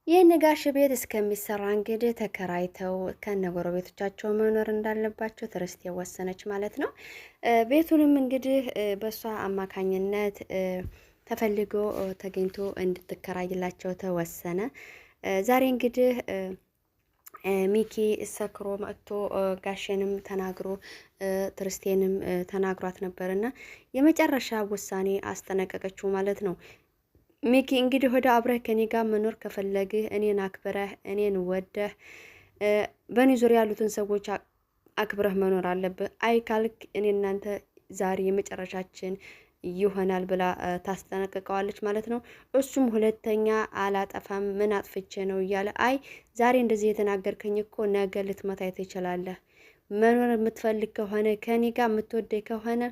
የነጋሽ ቤት እስከሚሰራ እንግዲህ ተከራይተው ከነጎረቤቶቻቸው መኖር እንዳለባቸው ትርስት የወሰነች ማለት ነው። ቤቱንም እንግዲህ በእሷ አማካኝነት ተፈልጎ ተገኝቶ እንድትከራይላቸው ተወሰነ። ዛሬ እንግዲህ ሚኪ ሰክሮ መጥቶ ጋሼንም ተናግሮ ትርስቴንም ተናግሯት ነበርና የመጨረሻ ውሳኔ አስጠነቀቀችው ማለት ነው። ሚኪ እንግዲህ ወደ አብረህ ከኔ ጋር መኖር ከፈለግህ እኔን አክብረህ እኔን ወደህ በእኔ ዙሪያ ያሉትን ሰዎች አክብረህ መኖር አለብህ። አይ ካልክ እኔ እናንተ ዛሬ የመጨረሻችን ይሆናል ብላ ታስጠነቅቀዋለች ማለት ነው። እሱም ሁለተኛ አላጠፋም ምን አጥፍቼ ነው እያለ አይ ዛሬ እንደዚህ የተናገርከኝ እኮ ነገ ልትመታኝ ትችላለህ። መኖር የምትፈልግ ከሆነ ከኔ ጋር የምትወደኝ ከሆነ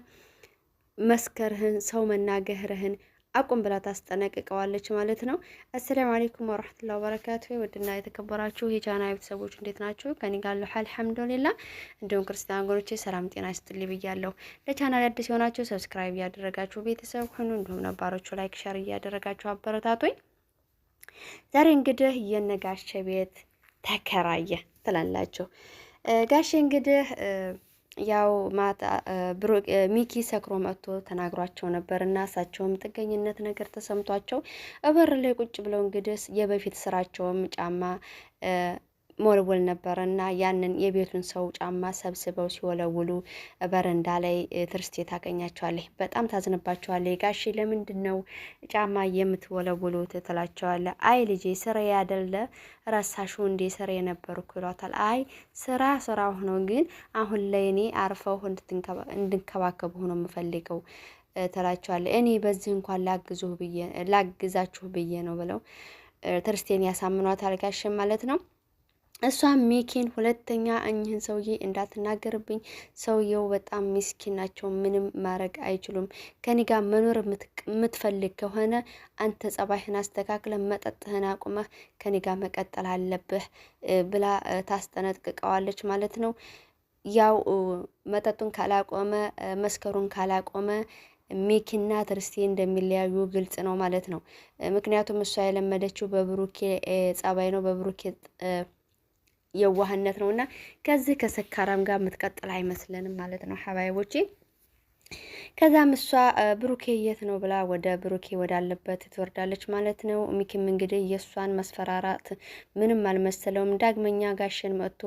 መስከርህን ሰው መናገርህን አቁም ብላ ታስጠነቅቀዋለች ማለት ነው። አሰላሙ አለይኩም ወራህመቱላሂ ወበረካቱ። ውድና የተከበራችሁ የቻናል ቤተሰቦች እንዴት ናችሁ? ከኔ ጋር አልሐምዱሊላህ። እንዲሁም ክርስቲያን ወገኖቼ ሰላም ጤና ይስጥልኝ ብያለሁ። ለቻናል አዲስ የሆናችሁ ሰብስክራይብ እያደረጋችሁ ቤተሰብ ሁኑ። እንዲሁም ነባሮቹ ላይክ ሸር እያደረጋችሁ አበረታቱኝ። ዛሬ እንግዲህ የነጋሼ ቤት ተከራየ ትላላችሁ። ጋሼ እንግዲህ ያው ማታ ሚኪ ሰክሮ መጥቶ ተናግሯቸው ነበር እና እሳቸውም ጥገኝነት ነገር ተሰምቷቸው እበር ላይ ቁጭ ብለው እንግዲህ የበፊት ስራቸውም ጫማ ሞልወል ነበረ እና ያንን የቤቱን ሰው ጫማ ሰብስበው ሲወለውሉ በረንዳ ላይ ትርስቴ ታገኛቸዋለች። በጣም ታዝንባቸዋለች። ጋሺ ለምንድን ነው ጫማ የምትወለውሉት ትላቸዋለች። አይ ልጄ ስራ ያደለ ረሳሹ እንዴ ስራ የነበርኩ ይሏታል። አይ ስራ ሆኖ ግን አሁን ላይ እኔ አርፈው እንድንከባከቡ ሆኖ የምፈልገው ትላቸዋለች። እኔ በዚህ እንኳን ላግዛችሁ ብዬ ነው ብለው ትርስቴን ያሳምኗታል ጋሽን ማለት ነው። እሷም ሚኪን ሁለተኛ እኚህን ሰውዬ እንዳትናገርብኝ፣ ሰውየው በጣም ሚስኪን ናቸው፣ ምንም ማድረግ አይችሉም። ከኔ ጋር መኖር የምትፈልግ ከሆነ አንተ ጸባይህን አስተካክለ መጠጥህን አቁመህ ከኔ ጋር መቀጠል አለብህ ብላ ታስጠነቅቀዋለች ማለት ነው። ያው መጠጡን ካላቆመ መስከሩን ካላቆመ ሚኪና ትርስቴ እንደሚለያዩ ግልጽ ነው ማለት ነው። ምክንያቱም እሷ የለመደችው በብሩኬ ጸባይ ነው፣ በብሩኬ የዋህነት ነው እና ከዚህ ከሰካራም ጋር የምትቀጥል አይመስለንም ማለት ነው ሀባይቦቼ። ከዛም እሷ ብሩኬ የት ነው ብላ ወደ ብሩኬ ወዳለበት ትወርዳለች ማለት ነው። ሚኪም እንግዲህ የእሷን መስፈራራት ምንም አልመሰለውም። ዳግመኛ ጋሽን መጥቶ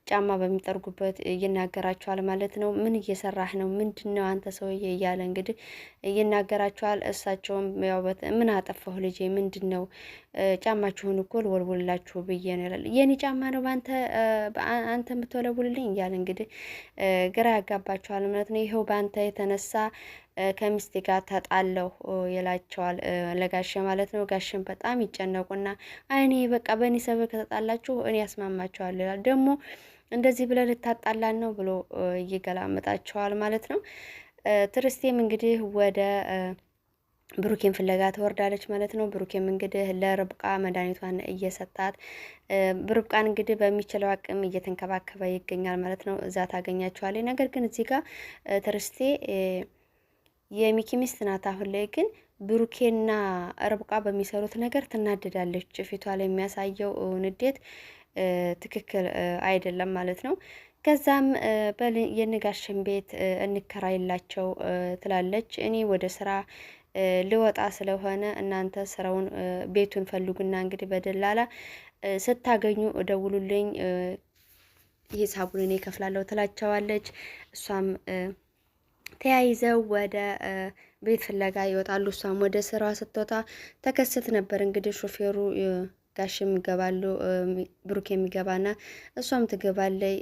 ጫማ በሚጠርጉበት ይናገራቸዋል ማለት ነው። ምን እየሰራህ ነው? ምንድን ነው አንተ ሰውዬ? እያለ እንግዲህ ይናገራቸዋል። እሳቸውም ያው ምን አጠፋሁ ልጄ? ምንድን ነው ጫማችሁን እኮ ልወልውላችሁ ብዬ ነው ይላል። የኔ ጫማ ነው አንተ የምትወለውልልኝ? እያለ እንግዲህ ግራ ያጋባቸዋል ማለት ነው። ይኸው በአንተ የተነሳ ከሚስቴ ጋር ተጣለሁ ይላቸዋል ለጋሸ ማለት ነው። ጋሸን በጣም ይጨነቁና አይኔ በቃ በእኔ ሰበብ ከተጣላችሁ እኔ ያስማማቸዋል ይላል። ደግሞ እንደዚህ ብለህ ልታጣላን ነው ብሎ ይገላምጣቸዋል ማለት ነው። ትርስቴም እንግዲህ ወደ ብሩኬን ፍለጋ ትወርዳለች ማለት ነው። ብሩኬም እንግዲህ ለርብቃ መድኃኒቷን እየሰጣት ርብቃን እንግዲህ በሚችለው አቅም እየተንከባከበ ይገኛል ማለት ነው። እዛ ታገኛቸዋለች። ነገር ግን እዚህ ጋር ትርስቴ የሚኪ ሚስት ናት። አሁን ላይ ግን ብሩኬና ርብቃ በሚሰሩት ነገር ትናደዳለች። ፊቷ ላይ የሚያሳየው ንዴት ትክክል አይደለም ማለት ነው። ከዛም የነጋሽን ቤት እንከራይላቸው ትላለች። እኔ ወደ ስራ ልወጣ ስለሆነ እናንተ ስራውን ቤቱን ፈልጉና እንግዲህ በደላላ ስታገኙ ደውሉልኝ፣ ሂሳቡን እኔ እከፍላለሁ ትላቸዋለች። እሷም ተያይዘው ወደ ቤት ፍለጋ ይወጣሉ። እሷም ወደ ስራዋ ስትወጣ ተከስት ነበር እንግዲህ ሾፌሩ ጋሽም ይገባሉ፣ ብሩክ የሚገባና እሷም ትገባለች።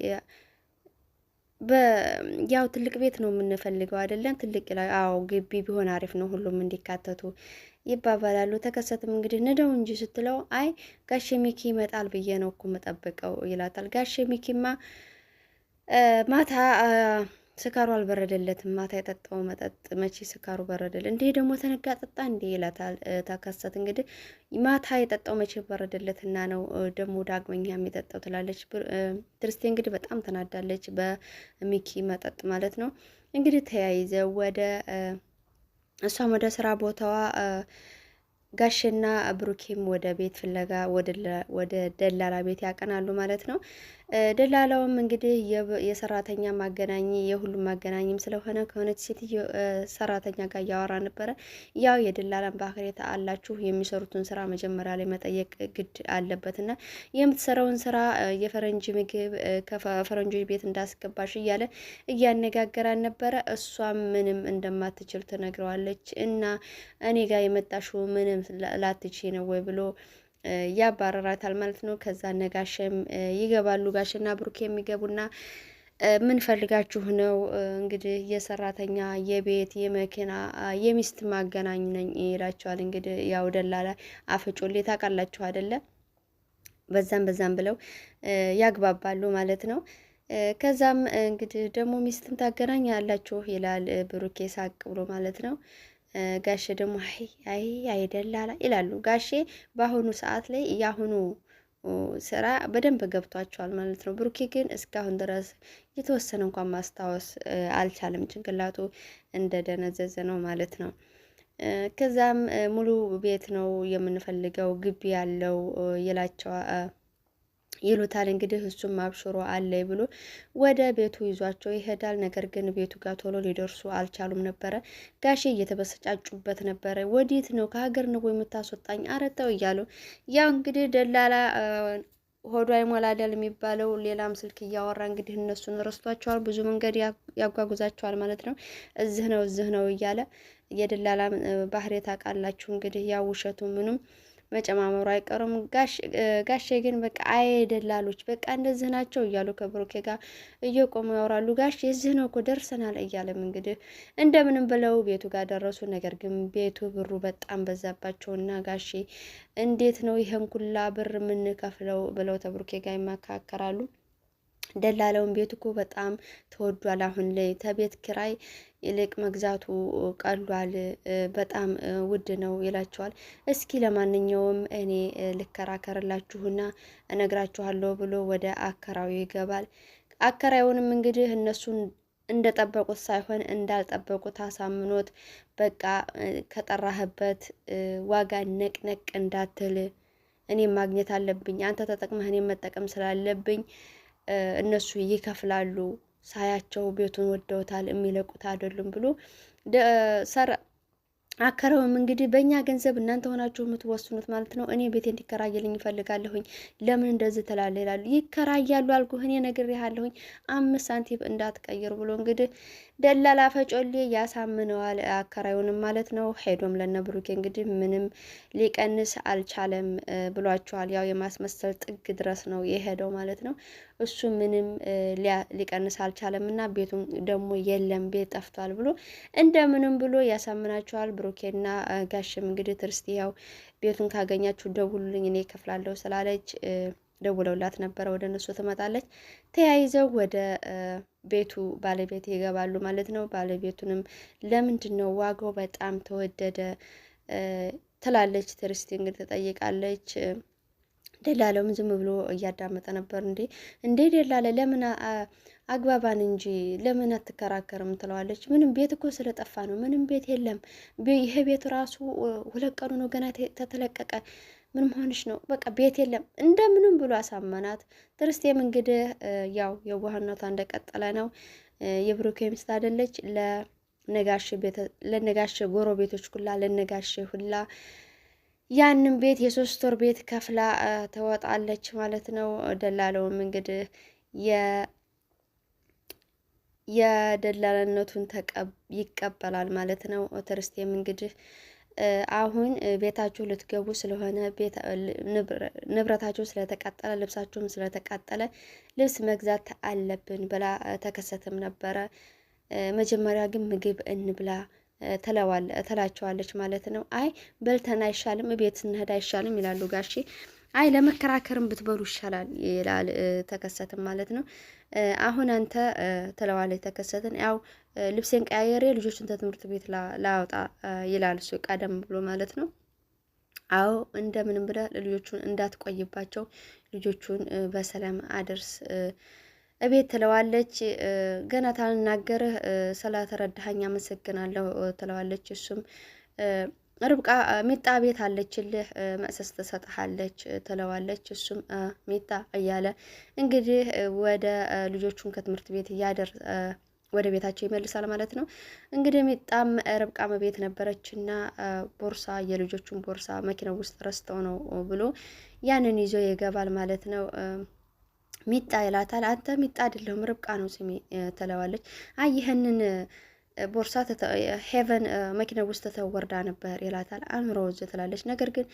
ያው ትልቅ ቤት ነው የምንፈልገው አይደለም? ትልቅ ይላል። አዎ ግቢ ቢሆን አሪፍ ነው፣ ሁሉም እንዲካተቱ ይባባላሉ። ተከሰትም እንግዲህ ንደው እንጂ ስትለው አይ ጋሼ ሚኪ ይመጣል ብዬ ነው እኮ የምጠብቀው ይላታል። ጋሼ ሚኪማ ማታ ስካሩ አልበረደለትም። ማታ የጠጣው መጠጥ መቼ ስካሩ በረደል እንዴ? ደግሞ ተነጋ ጠጣ እንዴ ይላታል። ተከሰት እንግዲህ ማታ የጠጣው መቼ በረደለትና ነው ደግሞ ዳግመኛ የሚጠጣው ትላለች። ትርስቴ እንግዲህ በጣም ተናዳለች በሚኪ መጠጥ ማለት ነው። እንግዲህ ተያይዘው ወደ እሷም ወደ ስራ ቦታዋ ጋሽና ብሩኬም ወደ ቤት ፍለጋ ወደ ደላላ ቤት ያቀናሉ ማለት ነው። ደላላውም እንግዲህ የሰራተኛ ማገናኝ የሁሉም ማገናኝም ስለሆነ ከሆነች ሴትዮ ሰራተኛ ጋር እያወራ ነበረ። ያው የደላላን ባህሪ አላችሁ፣ የሚሰሩትን ስራ መጀመሪያ ላይ መጠየቅ ግድ አለበትና የምትሰራውን ስራ የፈረንጅ ምግብ ከፈረንጆች ቤት እንዳስገባሽ እያለ እያነጋገራን ነበረ። እሷም ምንም እንደማትችል ትነግረዋለች እና እኔ ጋር የመጣሽው ምንም ላትቺ ነው ወይ ብሎ ያባረራታል ማለት ነው። ከዛ ነጋሸም ይገባሉ። ጋሽና ብሩክ የሚገቡና ምን ፈልጋችሁ ነው? እንግዲህ የሰራተኛ የቤት የመኪና የሚስት ማገናኝ ነኝ ይላቸዋል። እንግዲህ ያው ደላላ አፈጮሌ ታውቃላችሁ አይደለ? በዛም ብለው ያግባባሉ ማለት ነው። ከዛም እንግዲህ ደግሞ ሚስትም ታገናኝ ያላችሁ ይላል ብሩኬ ሳቅ ብሎ ማለት ነው። ጋሼ ደግሞ አይ አይደላላ ይላሉ። ጋሼ በአሁኑ ሰዓት ላይ የአሁኑ ስራ በደንብ ገብቷቸዋል ማለት ነው። ብሩኬ ግን እስካሁን ድረስ የተወሰነ እንኳን ማስታወስ አልቻለም። ጭንቅላቱ እንደደነዘዘ ነው ማለት ነው። ከዛም ሙሉ ቤት ነው የምንፈልገው ግቢ ያለው ይላቸዋል ይሉታል። እንግዲህ እሱም አብሽሮ አለ ብሎ ወደ ቤቱ ይዟቸው ይሄዳል። ነገር ግን ቤቱ ጋር ቶሎ ሊደርሱ አልቻሉም ነበረ። ጋሼ እየተበሰጫጩበት ነበረ። ወዴት ነው ከሀገር ነው የምታስወጣኝ? አረተው እያሉ ያው እንግዲህ ደላላ ሆዷ ይሞላል የሚባለው ሌላም ስልክ እያወራ እንግዲህ እነሱን ረስቷቸዋል። ብዙ መንገድ ያጓጉዛቸዋል ማለት ነው። እዚህ ነው እያለ የደላላ ባህሪ ታውቃላችሁ እንግዲህ ያው ውሸቱ ምኑም መጨማመሩ አይቀርም። ጋሼ ግን በቃ አይደላሎች በቃ እንደዚህ ናቸው እያሉ ከብሩኬ ጋር እየቆሙ ያወራሉ። ጋሼ እዚህ ነው እኮ ደርሰናል እያለም እንግዲህ እንደምንም ብለው ቤቱ ጋር ደረሱ። ነገር ግን ቤቱ ብሩ በጣም በዛባቸውና ጋሼ እንዴት ነው ይሄን ኩላ ብር የምንከፍለው ብለው ከብሩኬ ጋር ይመካከራሉ። ደላለውን ቤት እኮ በጣም ተወዷል። አሁን ላይ ተቤት ኪራይ ይልቅ መግዛቱ ቀሏል፣ በጣም ውድ ነው ይላቸዋል። እስኪ ለማንኛውም እኔ ልከራከርላችሁና እነግራችኋለሁ ብሎ ወደ አከራዩ ይገባል። አከራዩንም እንግዲህ እነሱን እንደጠበቁት ሳይሆን እንዳልጠበቁት አሳምኖት በቃ ከጠራህበት ዋጋ ነቅነቅ እንዳትል እኔም ማግኘት አለብኝ፣ አንተ ተጠቅመህ እኔም መጠቀም ስላለብኝ እነሱ ይከፍላሉ፣ ሳያቸው ቤቱን ወደውታል፣ የሚለቁት አይደሉም ብሎ አከራውም እንግዲህ በእኛ ገንዘብ እናንተ ሆናችሁ የምትወስኑት ማለት ነው። እኔ ቤቴ እንዲከራየልኝ ይፈልጋለሁኝ። ለምን እንደዚህ ትላለህ ይላሉ። ይከራያሉ አልኩህ፣ እኔ ነግሬሃለሁኝ 5 ሳንቲም እንዳትቀይር ብሎ እንግዲህ ደላላ ፈጮሌ ያሳምነዋል አከራዩንም ማለት ነው። ሄዶም ለነብሩኬ እንግዲህ ምንም ሊቀንስ አልቻለም ብሏቸዋል። ያው የማስመሰል ጥግ ድረስ ነው የሄደው ማለት ነው። እሱ ምንም ሊቀንስ አልቻለም እና ቤቱን ደግሞ የለም ቤት ጠፍቷል ብሎ እንደምንም ብሎ ያሳምናቸዋል። ብሩኬና ጋሽም እንግዲህ ትርስቲ ያው ቤቱን ካገኛችሁ ደውሉልኝ እኔ እከፍላለሁ ስላለች ደውለውላት ነበረ። ወደ እነሱ ትመጣለች። ተያይዘው ወደ ቤቱ ባለቤት ይገባሉ ማለት ነው። ባለቤቱንም ለምንድን ነው ዋጋው በጣም ተወደደ ትላለች። ትርስቲ እንግዲህ ትጠይቃለች። ደላለውም ዝም ብሎ እያዳመጠ ነበር። እንዴ ደላለ ለምን አግባባን እንጂ ለምን አትከራከርም? ትለዋለች። ምንም ቤት እኮ ስለጠፋ ነው። ምንም ቤት የለም። ይሄ ቤት ራሱ 2 ቀኑ ነው ገና ተተለቀቀ። ምን ሆንሽ ነው? በቃ ቤት የለም እንደምንም ብሎ አሳመናት። ትርስቴም እንግዲህ ያው የዋህነቷ እንደቀጠለ ነው። የብሩኬ ሚስት አይደለች። ለነጋሽ ጎረቤቶች ሁላ ለነጋሽ ሁላ ያንን ቤት የ3 ወር ቤት ከፍላ ተወጣለች ማለት ነው። ደላለውም እንግዲህ የደላለነቱን ይቀበላል ማለት ነው። ትርስቴም እንግዲህ አሁን ቤታችሁ ልትገቡ ስለሆነ ንብረታችሁ ስለተቃጠለ ልብሳችሁም ስለተቃጠለ ልብስ መግዛት አለብን ብላ ተከሰተም ነበረ። መጀመሪያ ግን ምግብ እንብላ ተላቸዋለች ማለት ነው። አይ በልተን አይሻልም ቤት ስንሄድ አይሻልም ይላሉ ጋሼ። አይ ለመከራከርም ብትበሉ ይሻላል ይላል ተከሰተም ማለት ነው። አሁን አንተ ትለዋለች ተከሰተን ያው ልብሴን ቀያየሬ ልጆችን ትምህርት ቤት ላውጣ ይላል እሱ ቀደም ብሎ ማለት ነው። አዎ እንደምንም ብለህ ልጆቹን እንዳትቆይባቸው ልጆቹን በሰላም አድርስ እቤት ትለዋለች። ገና ታልናገርህ ስላተረዳኸኝ አመሰግናለሁ ትለዋለች። እሱም ርብቃ ሚጣ ቤት አለችልህ መእሰስ ትሰጥሃለች ትለዋለች። እሱም ሚጣ እያለ እንግዲህ ወደ ልጆቹን ከትምህርት ቤት ወደ ቤታቸው ይመልሳል ማለት ነው። እንግዲህ ሚጣም ርብቃም ቤት ነበረችና ቦርሳ የልጆቹን ቦርሳ መኪናው ውስጥ ረስተው ነው ብሎ ያንን ይዞ ይገባል ማለት ነው። ሚጣ ይላታል። አንተ ሚጣ አይደለሁም ርብቃ ነው ስሜ ትለዋለች። አይ ይህንን ቦርሳ ሄቨን መኪና ውስጥ ተወርዳ ነበር ይላታል። አእምሮ ውዝ ትላለች። ነገር ግን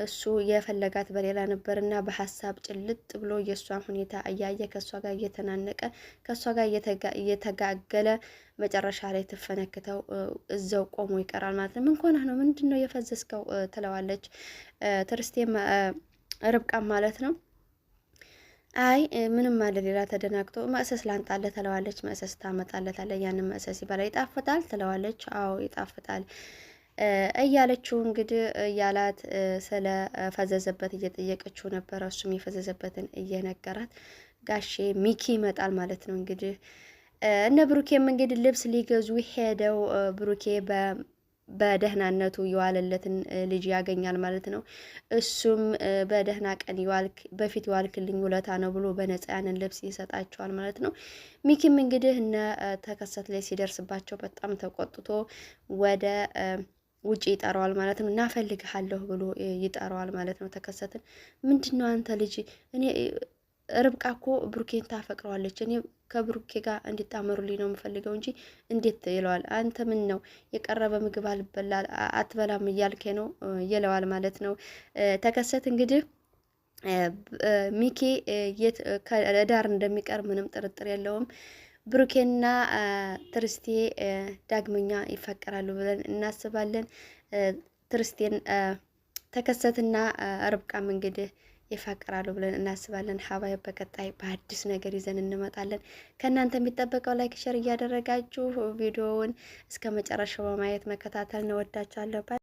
እሱ የፈለጋት በሌላ ነበርና በሀሳብ ጭልጥ ብሎ የእሷን ሁኔታ እያየ ከእሷ ጋር እየተናነቀ ከእሷ ጋር እየተጋገለ መጨረሻ ላይ ትፈነክተው እዛው ቆሞ ይቀራል ማለት ነው። ምን ሆነህ ነው? ምንድን ነው የፈዘዝከው? ትለዋለች ትርስቴም ርብቃም ማለት ነው። አይ ምንም አለ ሌላ ተደናግጦ መእሰስ ላንጣለት ትለዋለች። መእሰስ ታመጣለታለች። ያንን መእሰስ ይበላ ይጣፍጣል ትለዋለች። አዎ ይጣፍጣል እያለችው እንግዲህ እያላት ስለ ፈዘዘበት እየጠየቀችው ነበረ። እሱም የፈዘዘበትን እየነገራት ጋሼ ሚኪ ይመጣል ማለት ነው። እንግዲህ እነ ብሩኬም እንግዲህ ልብስ ሊገዙ ሄደው ብሩኬ በደህናነቱ የዋለለትን ልጅ ያገኛል ማለት ነው። እሱም በደህና ቀን በፊት የዋልክልኝ ውለታ ነው ብሎ በነፃ ያንን ልብስ ይሰጣቸዋል ማለት ነው። ሚኪም እንግዲህ እነ ተከሰት ላይ ሲደርስባቸው በጣም ተቆጥቶ ወደ ውጭ ይጠራዋል ማለት ነው። እናፈልግሃለሁ ብሎ ይጠራዋል ማለት ነው። ተከሰትን ምንድነው አንተ ልጅ እኔ ርብቃ እኮ ብሩኬን ታፈቅረዋለች። እኔ ከብሩኬ ጋር እንዲጣመሩልኝ ነው የምፈልገው እንጂ እንዴት ይለዋል። አንተ ምን ነው የቀረበ ምግብ አትበላም እያልኬ ነው ይለዋል ማለት ነው። ተከሰት እንግዲህ ሚኪ ከዳር እንደሚቀር ምንም ጥርጥር የለውም። ብሩኬና ትርስቴ ዳግመኛ ይፈቀራሉ ብለን እናስባለን። ትርስቴን ተከሰትና ርብቃም እንግዲህ ይፈቀራሉ ብለን እናስባለን። ሀባይ በቀጣይ በአዲስ ነገር ይዘን እንመጣለን። ከእናንተ የሚጠበቀው ላይክ፣ ሸር እያደረጋችሁ ቪዲዮውን እስከ መጨረሻው በማየት መከታተል ነው። ወዳችኋለሁ።